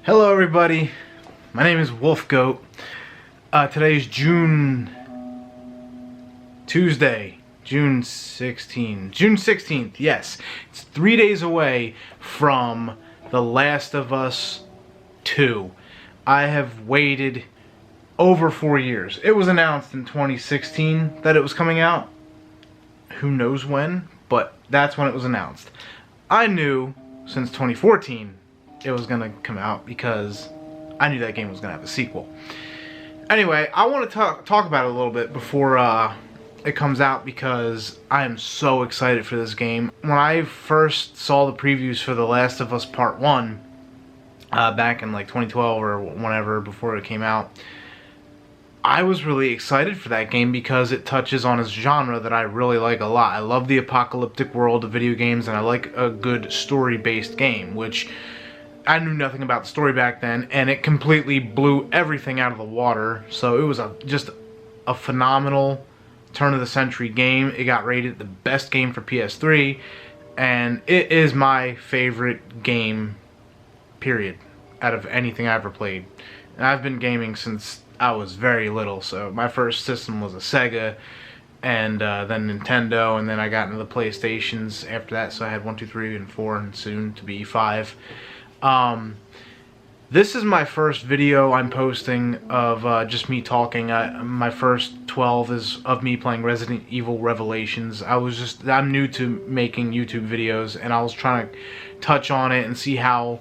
Hello everybody, my name is Wolf Goat. Today is Tuesday, June 16th, yes. It's 3 days away from The Last of Us 2. I have waited over 4 years. It was announced in 2016 that it was coming out. Who knows when, but that's when it was announced. I knew since 2014 it was gonna come out because I knew that game was gonna have a sequel. Anyway, I want to talk about it a little bit before it comes out because I am so excited for this game. When I first saw the previews for The Last of Us Part 1 back in like 2012 or whenever before it came out, I was really excited for that game because it touches on a genre that I really like a lot. I love the apocalyptic world of video games, and I like a good story-based game, which I knew nothing about the story back then, and it completely blew everything out of the water. So it was just a phenomenal turn-of-the-century game. It got rated the best game for PS3, and it is my favorite game, period, out of anything I ever played. And I've been gaming since I was very little, so my first system was a Sega, and then Nintendo, and then I got into the PlayStations after that, so I had 1, 2, 3, and 4, and soon to be 5. This is my first video I'm posting of just me talking. My first 12 is of me playing Resident Evil Revelations. I'm new to making YouTube videos, and I was trying to touch on it and see how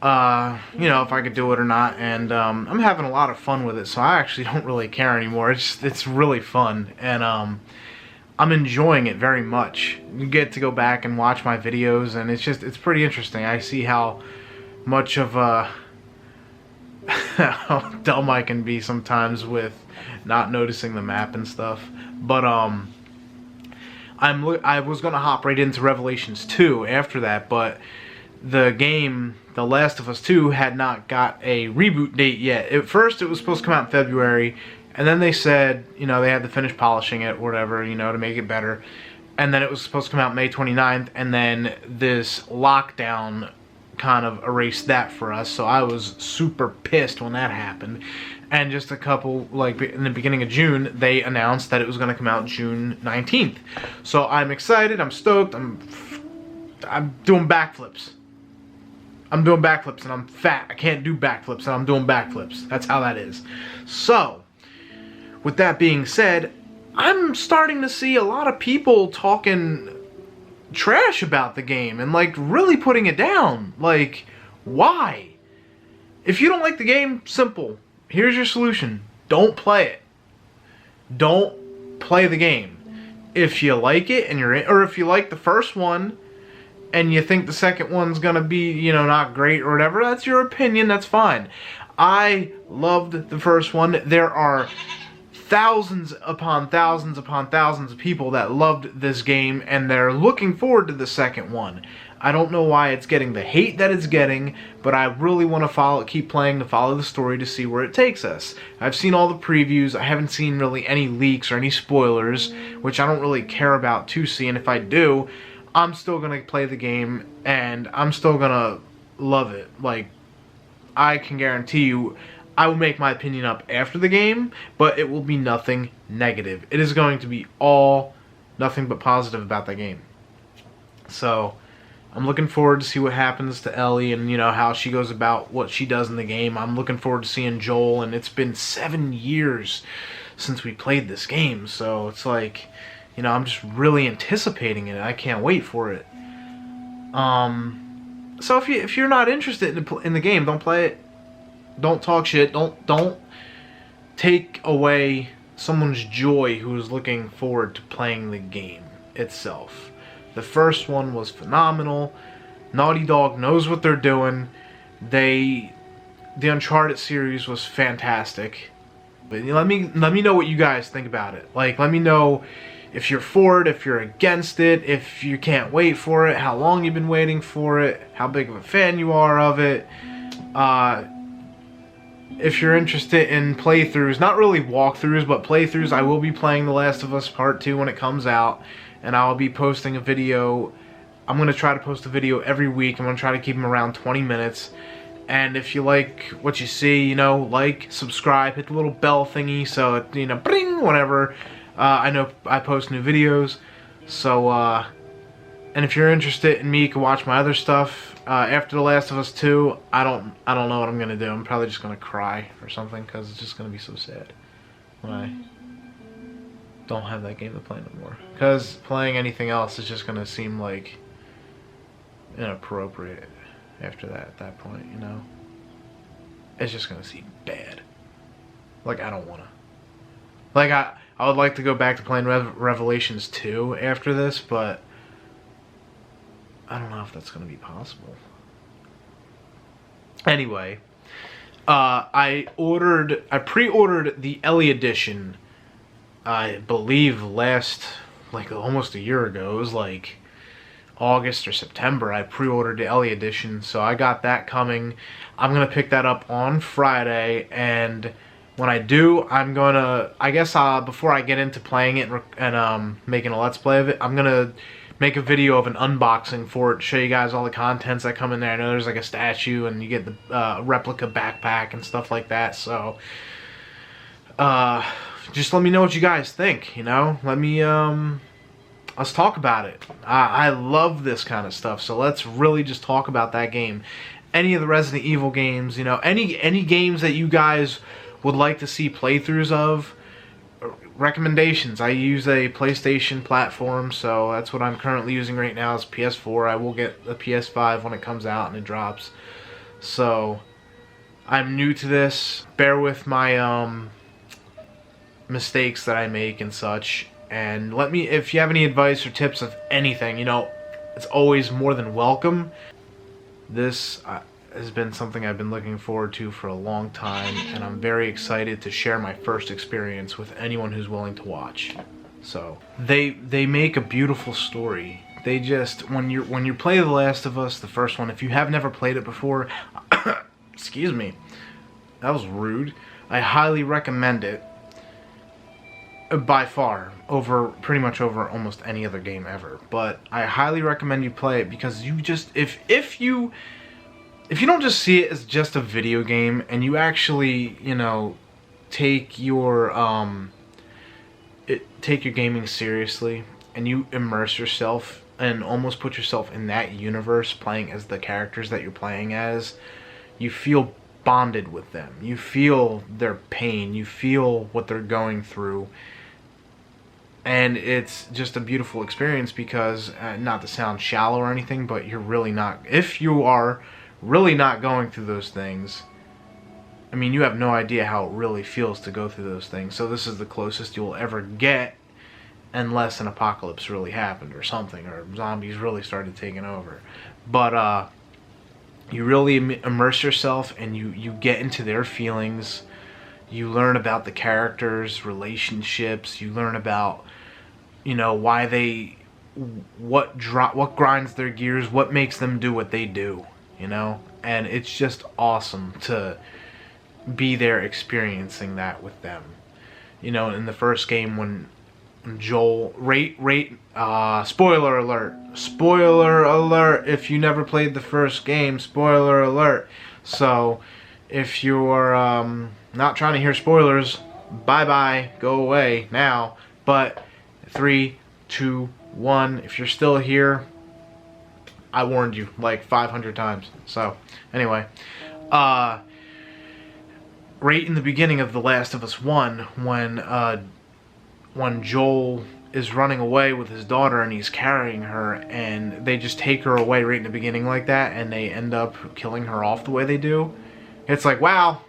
you know, if I could do it or not, and I'm having a lot of fun with it, so I actually don't really care anymore. It's really fun, and I'm enjoying it very much. You get to go back and watch my videos, and it's pretty interesting. I see how much of how dumb I can be sometimes with not noticing the map and stuff, but I was gonna hop right into Revelations 2 after that, but the game The Last of Us 2 had not got a reboot date yet. At first it was supposed to come out in February, and then they said, you know, they had to finish polishing it or whatever, you know, to make it better. And then it was supposed to come out May 29th, and then this lockdown kind of erased that for us, so I was super pissed when that happened. And just a couple, like in the beginning of June, they announced that it was going to come out June 19th. So I'm excited, I'm stoked, I'm doing backflips. I'm doing backflips, and I'm fat. I can't do backflips, and I'm doing backflips. That's how that is. So, with that being said, I'm starting to see a lot of people talking trash about the game and like really putting it down. Like, why? If you don't like the game, simple. Here's your solution. Don't play it. Don't play the game. If you like it and you're in, or if you like the first one and you think the second one's gonna be, you know, not great or whatever, that's your opinion, that's fine. I loved the first one. There are thousands upon thousands upon thousands of people that loved this game, and they're looking forward to the second one. I don't know why it's getting the hate that it's getting, but I really want to keep playing to follow the story to see where it takes us. I've seen all the previews. I haven't seen really any leaks or any spoilers, which I don't really care about to see, and if I do, I'm still going to play the game, and I'm still going to love it. Like, I can guarantee you, I will make my opinion up after the game, but it will be nothing negative. It is going to be all nothing but positive about that game. So, I'm looking forward to see what happens to Ellie and, you know, how she goes about what she does in the game. I'm looking forward to seeing Joel, and it's been 7 years since we played this game, so it's like, you know, I'm just really anticipating it. I can't wait for it. So if you're not interested in the game, don't play it. Don't talk shit. Don't take away someone's joy who is looking forward to playing the game itself. The first one was phenomenal. Naughty Dog knows what they're doing. The Uncharted series was fantastic. But let me know what you guys think about it. Like, let me know if you're for it, if you're against it, if you can't wait for it, how long you've been waiting for it, how big of a fan you are of it. If you're interested in playthroughs, not really walkthroughs, but playthroughs, I will be playing The Last of Us Part 2 when it comes out, and I'll be posting a video. I'm going to try to post a video every week. I'm going to try to keep them around 20 minutes, And if you like what you see, you know, like, subscribe, hit the little bell thingy so it, you know, bring whenever I know I post new videos. So, and if you're interested in me, you can watch my other stuff. After The Last of Us 2, I don't know what I'm gonna do. I'm probably just gonna cry or something because it's just gonna be so sad when I don't have that game to play no more. Because playing anything else is just gonna seem like inappropriate after that. At that point, you know, it's just gonna seem bad. Like I don't wanna. Like I would like to go back to playing Revelations 2 after this, but I don't know if that's going to be possible. Anyway, I pre-ordered the Ellie edition, I believe like almost a year ago. It was like August or September. I pre-ordered the Ellie edition, so I got that coming. I'm going to pick that up on Friday, and when I do, I'm going to, I guess before I get into playing it and making a Let's Play of it, I'm going to make a video of an unboxing for it, show you guys all the contents that come in there. I know there's like a statue and you get the replica backpack and stuff like that, so just let me know what you guys think, you know? Let me, let's talk about it. I love this kind of stuff, so let's really just talk about that game. Any of the Resident Evil games, you know, any games that you guys would like to see playthroughs of, recommendations. I use a PlayStation platform, so that's what I'm currently using right now is PS4. I will get the PS5 when it comes out and it drops. So I'm new to this. Bear with my mistakes that I make and such. And let me, if you have any advice or tips of anything, you know, it's always more than welcome. This has been something I've been looking forward to for a long time, and I'm very excited to share my first experience with anyone who's willing to watch. So they make a beautiful story. They just, when you play The Last of Us, the first one, if you have never played it before, excuse me, that was rude. I highly recommend it. By far, pretty much over almost any other game ever. But I highly recommend you play it because you just, if you don't just see it as just a video game and you actually, you know, take your gaming seriously and you immerse yourself and almost put yourself in that universe playing as the characters that you're playing as, you feel bonded with them. You feel their pain. You feel what they're going through. And it's just a beautiful experience because, not to sound shallow or anything, but you're really not, if you are really not going through those things, I mean, you have no idea how it really feels to go through those things. So this is the closest you'll ever get, unless an apocalypse really happened or something, or zombies really started taking over. But you really immerse yourself and you get into their feelings. You learn about the characters' relationships. You learn about, you know, why they, what grinds their gears, what makes them do what they do, you know? And it's just awesome to be there experiencing that with them. You know, in the first game when Joel, spoiler alert, if you never played the first game, spoiler alert. So, if you're not trying to hear spoilers, bye-bye, go away now. But 3, 2, 1, if you're still here, I warned you like 500 times. So, anyway, right in the beginning of The Last of Us 1, when Joel is running away with his daughter and he's carrying her, and they just take her away right in the beginning like that, and they end up killing her off the way they do. It's like, wow,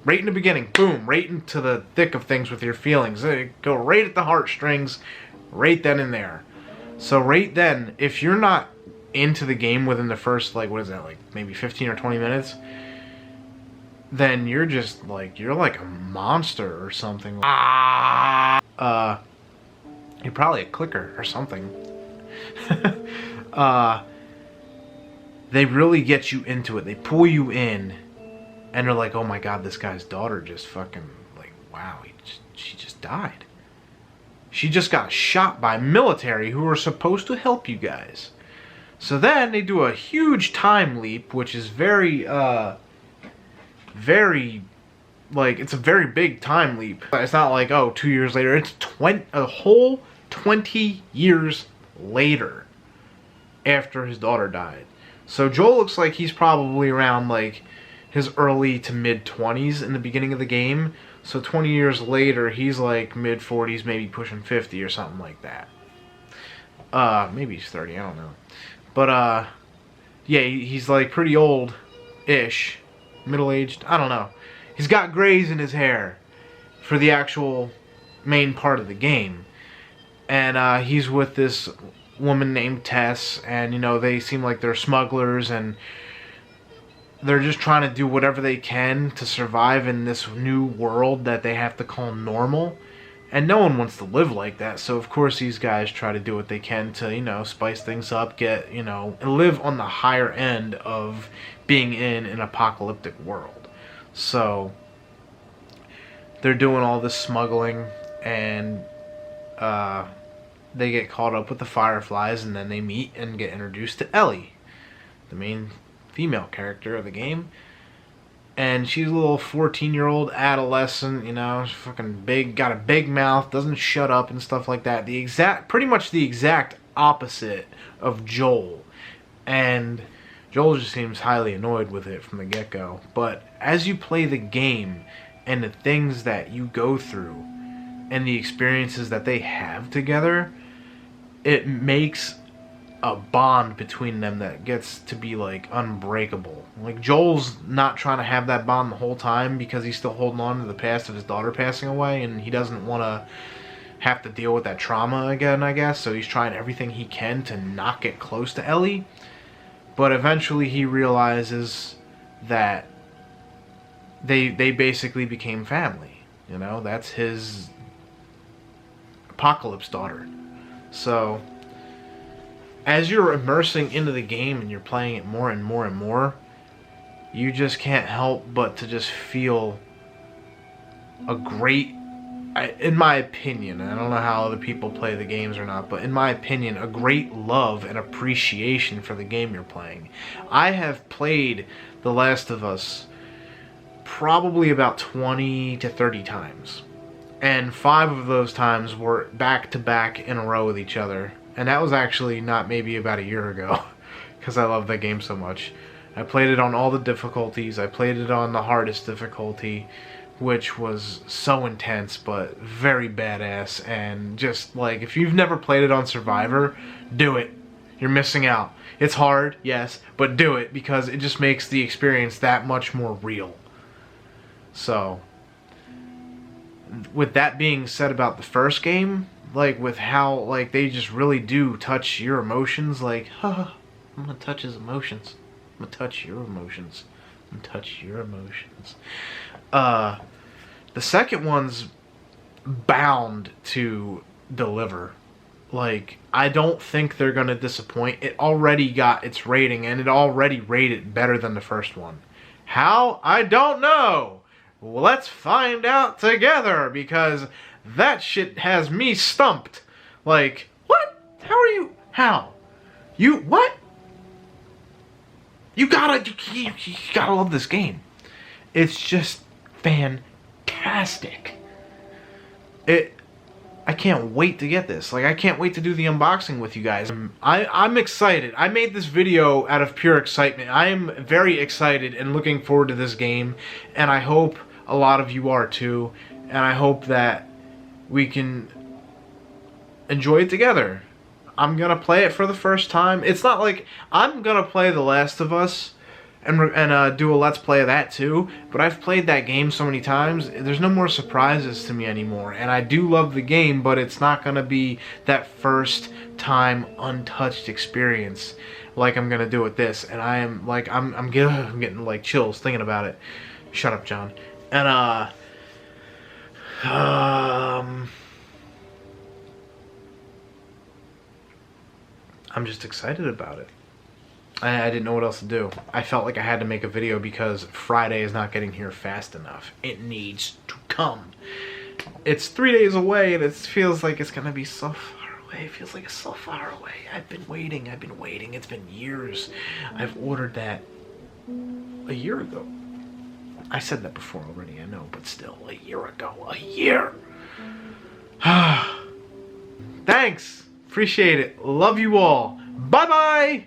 right in the beginning, boom, right into the thick of things with your feelings. They go right at the heartstrings, right then and there. So right then, if you're not into the game within the first, like, what is that, like, maybe 15 or 20 minutes, then you're just, like, you're like a monster or something. You're probably a clicker or something. They really get you into it. They pull you in. And they're like, oh my god, this guy's daughter just fucking, like, wow, she just died. She just got shot by military who were supposed to help you guys. So then they do a huge time leap, which is very, very, like, it's a very big time leap. It's not like, oh, 2 years later. It's a whole 20 years later after his daughter died. So Joel looks like he's probably around, like, his early to mid-20s in the beginning of the game. So 20 years later, he's, like, mid-40s, maybe pushing 50 or something like that. Maybe he's 30, I don't know. But, yeah, he's, like, pretty old-ish. Middle-aged, I don't know. He's got grays in his hair for the actual main part of the game. And he's with this woman named Tess, and, you know, they seem like they're smugglers, and they're just trying to do whatever they can to survive in this new world that they have to call normal. And no one wants to live like that, so of course these guys try to do what they can to, you know, spice things up, get, you know, and live on the higher end of being in an apocalyptic world. So they're doing all this smuggling, and they get caught up with the Fireflies, and then they meet and get introduced to Ellie, the main female character of the game. And she's a little 14-year-old adolescent, you know, she's fucking big, got a big mouth, doesn't shut up and stuff like that. Pretty much the exact opposite of Joel. And Joel just seems highly annoyed with it from the get-go. But as you play the game and the things that you go through and the experiences that they have together, it makes a bond between them that gets to be, like, unbreakable. Like, Joel's not trying to have that bond the whole time because he's still holding on to the past of his daughter passing away, and he doesn't want to have to deal with that trauma again, I guess, so he's trying everything he can to not get close to Ellie. But eventually he realizes that they basically became family. You know, that's his Apocalypse daughter. So as you're immersing into the game and you're playing it more and more and more, you just can't help but to just feel a great, in my opinion, and I don't know how other people play the games or not, but in my opinion, a great love and appreciation for the game you're playing. I have played The Last of Us probably about 20 to 30 times. And 5 of those times were back to back in a row with each other. And that was actually not maybe about a year ago, because I love that game so much. I played it on all the difficulties. I played it on the hardest difficulty, which was so intense, but very badass. And just, like, if you've never played it on Survivor, do it. You're missing out. It's hard, yes, but do it, because it just makes the experience that much more real. So, with that being said about the first game, like, with how, like, they just really do touch your emotions, like, haha, I'm gonna touch his emotions. I'm gonna touch your emotions. I'm gonna touch your emotions. The second one's bound to deliver. Like, I don't think they're gonna disappoint. It already got its rating, and it already rated better than the first one. How? I don't know. Well, let's find out together, because that shit has me stumped. Like, what? How are you? How? You, what? You gotta love this game. It's just fantastic. I can't wait to get this. Like, I can't wait to do the unboxing with you guys. I'm excited. I made this video out of pure excitement. I am very excited and looking forward to this game, and I hope a lot of you are too, and I hope that we can enjoy it together. I'm gonna play it for the first time. It's not like I'm gonna play The Last of Us and do a let's play of that too, but I've played that game so many times, there's no more surprises to me anymore. And I do love the game, but it's not gonna be that first time untouched experience like I'm gonna do with this. And I am like, I'm getting like chills thinking about it. Shut up, John. And I'm just excited about it. I didn't know what else to do. I felt like I had to make a video because Friday is not getting here fast enough. It needs to come. It's 3 days away, and it feels like it's gonna be so far away. It feels like it's so far away. I've been waiting. It's been years. I've ordered that a year ago. I said that before already, I know, but still, a year ago. A year! Thanks! Appreciate it. Love you all. Bye-bye!